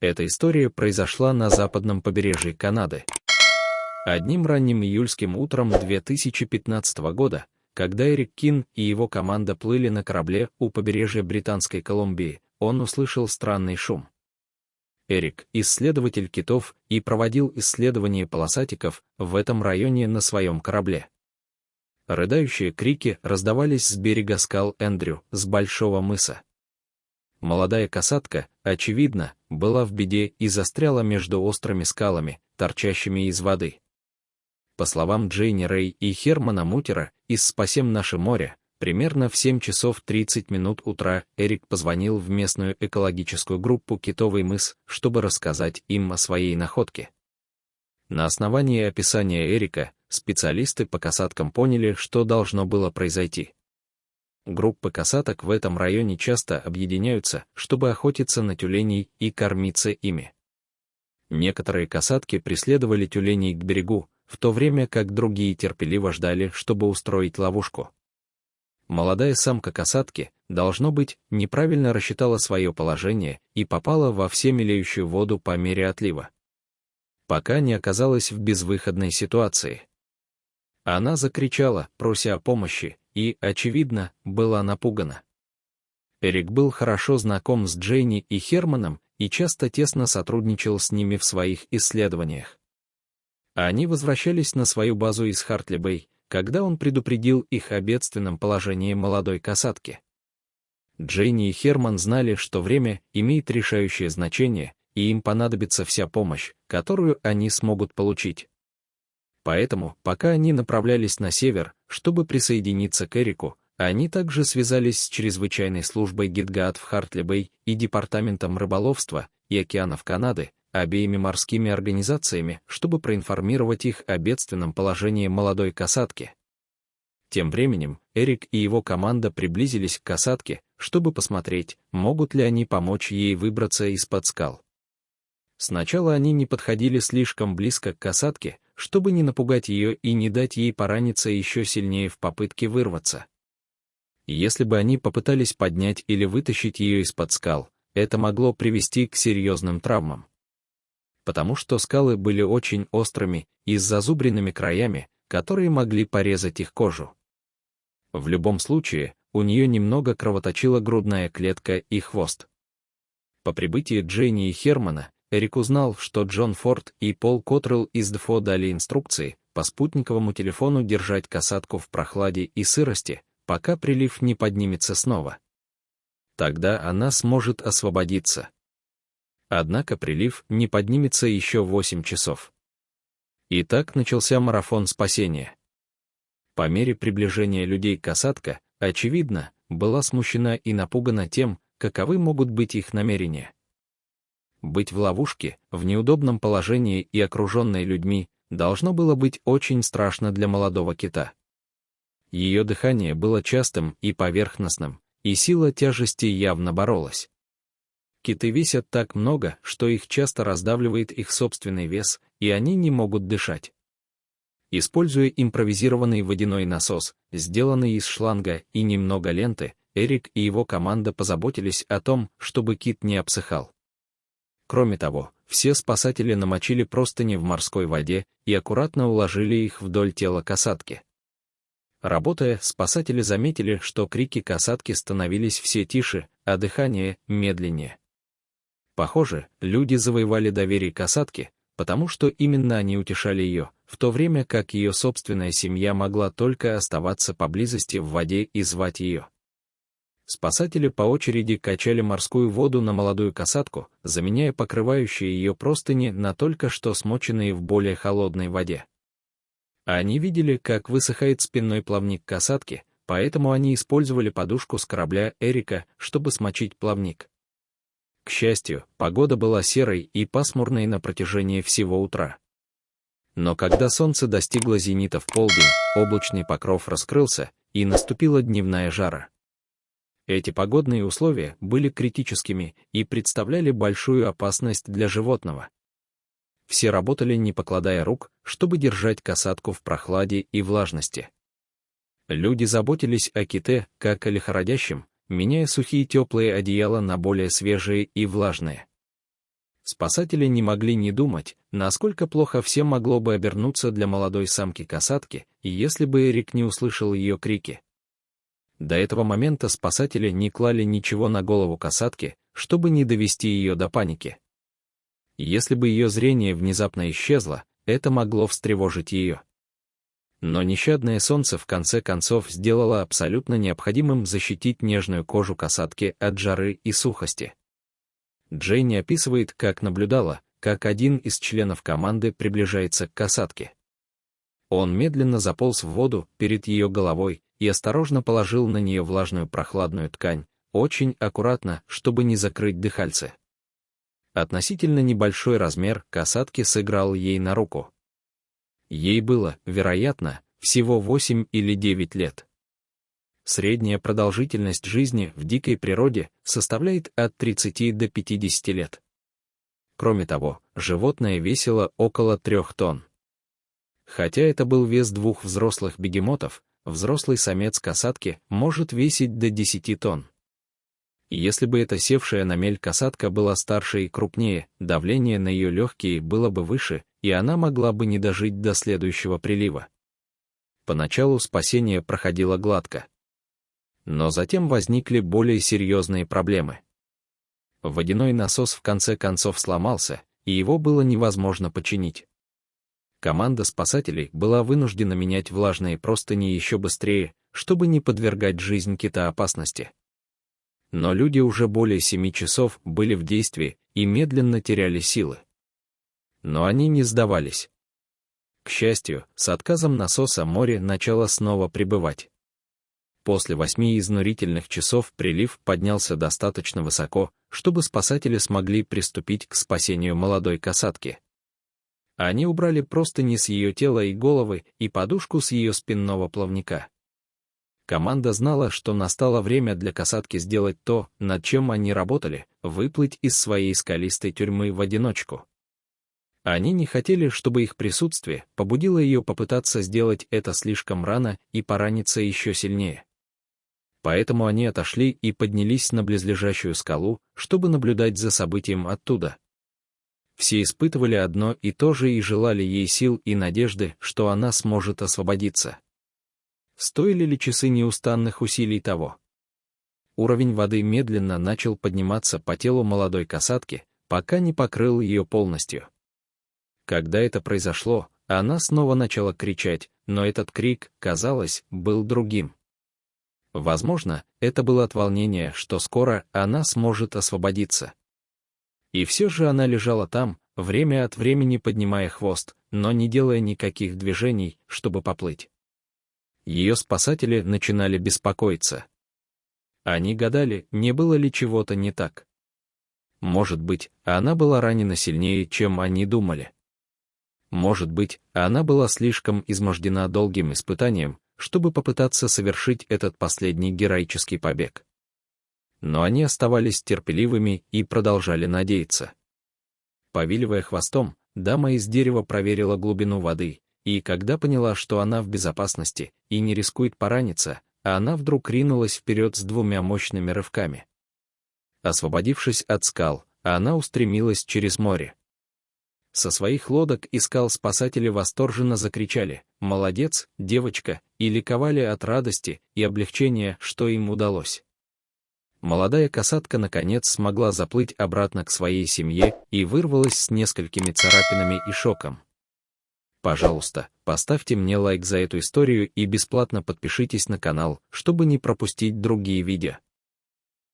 Эта история произошла на западном побережье Канады. Одним ранним июльским утром 2015 года, когда Эрик Кин и его команда плыли на корабле у побережья Британской Колумбии, он услышал странный шум. Эрик, исследователь китов, и проводил исследования полосатиков в этом районе на своем корабле. Рыдающие крики раздавались с берега скал Эндрю, с большого мыса. Молодая касатка, очевидно, была в беде и застряла между острыми скалами, торчащими из воды. По словам Джейни Рэй и Хермана Мутера из «Спасем наше море», примерно в 7 часов 30 минут утра Эрик позвонил в местную экологическую группу «Китовый мыс», чтобы рассказать им о своей находке. На основании описания Эрика, специалисты по касаткам поняли, что должно было произойти. Группы касаток в этом районе часто объединяются, чтобы охотиться на тюленей и кормиться ими. Некоторые касатки преследовали тюленей к берегу, в то время как другие терпеливо ждали, чтобы устроить ловушку. Молодая самка касатки, должно быть, неправильно рассчитала свое положение и попала во всемелеющую воду по мере отлива, пока не оказалась в безвыходной ситуации. Она закричала, прося о помощи, и, очевидно, была напугана. Эрик был хорошо знаком с Джейни и Херманом и часто тесно сотрудничал с ними в своих исследованиях. Они возвращались на свою базу из Хартли-Бэй, когда он предупредил их о бедственном положении молодой касатки. Джейни и Херман знали, что время имеет решающее значение, и им понадобится вся помощь, которую они смогут получить. Поэтому, пока они направлялись на север, чтобы присоединиться к Эрику, они также связались с чрезвычайной службой Гидгаат в Хартли-Бэй и Департаментом рыболовства и океанов Канады, обеими морскими организациями, чтобы проинформировать их о бедственном положении молодой касатки. Тем временем, Эрик и его команда приблизились к касатке, чтобы посмотреть, могут ли они помочь ей выбраться из-под скал. Сначала они не подходили слишком близко к касатке, чтобы не напугать ее и не дать ей пораниться еще сильнее в попытке вырваться. Если бы они попытались поднять или вытащить ее из-под скал, это могло привести к серьезным травмам. Потому что скалы были очень острыми и с зазубренными краями, которые могли порезать их кожу. В любом случае, у нее немного кровоточила грудная клетка и хвост. По прибытии Джейни и Хермана, Эрик узнал, что Джон Форд и Пол Коттрелл из ДФО дали инструкции по спутниковому телефону держать касатку в прохладе и сырости, пока прилив не поднимется снова. Тогда она сможет освободиться. Однако прилив не поднимется еще 8 часов. И так начался марафон спасения. По мере приближения людей касатка, очевидно, была смущена и напугана тем, каковы могут быть их намерения. Быть в ловушке, в неудобном положении и окруженной людьми, должно было быть очень страшно для молодого кита. Ее дыхание было частым и поверхностным, и сила тяжести явно боролась. Киты весят так много, что их часто раздавливает их собственный вес, и они не могут дышать. Используя импровизированный водяной насос, сделанный из шланга и немного ленты, Эрик и его команда позаботились о том, чтобы кит не обсыхал. Кроме того, все спасатели намочили простыни в морской воде и аккуратно уложили их вдоль тела касатки. Работая, спасатели заметили, что крики касатки становились все тише, а дыхание — медленнее. Похоже, люди завоевали доверие касатки, потому что именно они утешали ее, в то время как ее собственная семья могла только оставаться поблизости в воде и звать ее. Спасатели по очереди качали морскую воду на молодую касатку, заменяя покрывающие ее простыни на только что смоченные в более холодной воде. Они видели, как высыхает спинной плавник касатки, поэтому они использовали подушку с корабля Эрика, чтобы смочить плавник. К счастью, погода была серой и пасмурной на протяжении всего утра. Но когда солнце достигло зенита в полдень, облачный покров раскрылся, и наступила дневная жара. Эти погодные условия были критическими и представляли большую опасность для животного. Все работали, не покладая рук, чтобы держать касатку в прохладе и влажности. Люди заботились о ките, как о лихорадящем, меняя сухие теплые одеяла на более свежие и влажные. Спасатели не могли не думать, насколько плохо все могло бы обернуться для молодой самки-касатки, если бы Эрик не услышал ее крики. До этого момента спасатели не клали ничего на голову касатки, чтобы не довести ее до паники. Если бы ее зрение внезапно исчезло, это могло встревожить ее. Но нещадное солнце в конце концов сделало абсолютно необходимым защитить нежную кожу касатки от жары и сухости. Джейни описывает, как наблюдала, как один из членов команды приближается к касатке. Он медленно заполз в воду перед ее головой и осторожно положил на нее влажную прохладную ткань, очень аккуратно, чтобы не закрыть дыхальце. Относительно небольшой размер касатки сыграл ей на руку. Ей было, вероятно, всего 8 или 9 лет. Средняя продолжительность жизни в дикой природе составляет от 30 до 50 лет. Кроме того, животное весило около 3 тонн. Хотя это был вес 2 взрослых бегемотов, взрослый самец касатки может весить до 10 тонн. Если бы эта севшая на мель касатка была старше и крупнее, давление на ее легкие было бы выше, и она могла бы не дожить до следующего прилива. Поначалу спасение проходило гладко. Но затем возникли более серьезные проблемы. Водяной насос в конце концов сломался, и его было невозможно починить. Команда спасателей была вынуждена менять влажные простыни еще быстрее, чтобы не подвергать жизнь кита опасности. Но люди уже более 7 часов были в действии и медленно теряли силы. Но они не сдавались. К счастью, с отказом насоса море начало снова прибывать. После 8 изнурительных часов прилив поднялся достаточно высоко, чтобы спасатели смогли приступить к спасению молодой касатки. Они убрали простыни с ее тела и головы и подушку с ее спинного плавника. Команда знала, что настало время для касатки сделать то, над чем они работали, выплыть из своей скалистой тюрьмы в одиночку. Они не хотели, чтобы их присутствие побудило ее попытаться сделать это слишком рано и пораниться еще сильнее. Поэтому они отошли и поднялись на близлежащую скалу, чтобы наблюдать за событием оттуда. Все испытывали одно и то же и желали ей сил и надежды, что она сможет освободиться. Стоили ли часы неустанных усилий того? Уровень воды медленно начал подниматься по телу молодой касатки, пока не покрыл ее полностью. Когда это произошло, она снова начала кричать, но этот крик, казалось, был другим. Возможно, это было от волнения, что скоро она сможет освободиться. И все же она лежала там, время от времени поднимая хвост, но не делая никаких движений, чтобы поплыть. Ее спасатели начинали беспокоиться. Они гадали, не было ли чего-то не так. Может быть, она была ранена сильнее, чем они думали. Может быть, она была слишком измождена долгим испытанием, чтобы попытаться совершить этот последний героический побег. Но они оставались терпеливыми и продолжали надеяться. Повиливая хвостом, дама из дерева проверила глубину воды, и когда поняла, что она в безопасности и не рискует пораниться, она вдруг ринулась вперед с 2 мощными рывками. Освободившись от скал, она устремилась через море. Со своих лодок и скал спасатели восторженно закричали «Молодец, девочка!» и ликовали от радости и облегчения, что им удалось. Молодая касатка наконец смогла заплыть обратно к своей семье и вырвалась с несколькими царапинами и шоком. Пожалуйста, поставьте мне лайк за эту историю и бесплатно подпишитесь на канал, чтобы не пропустить другие видео.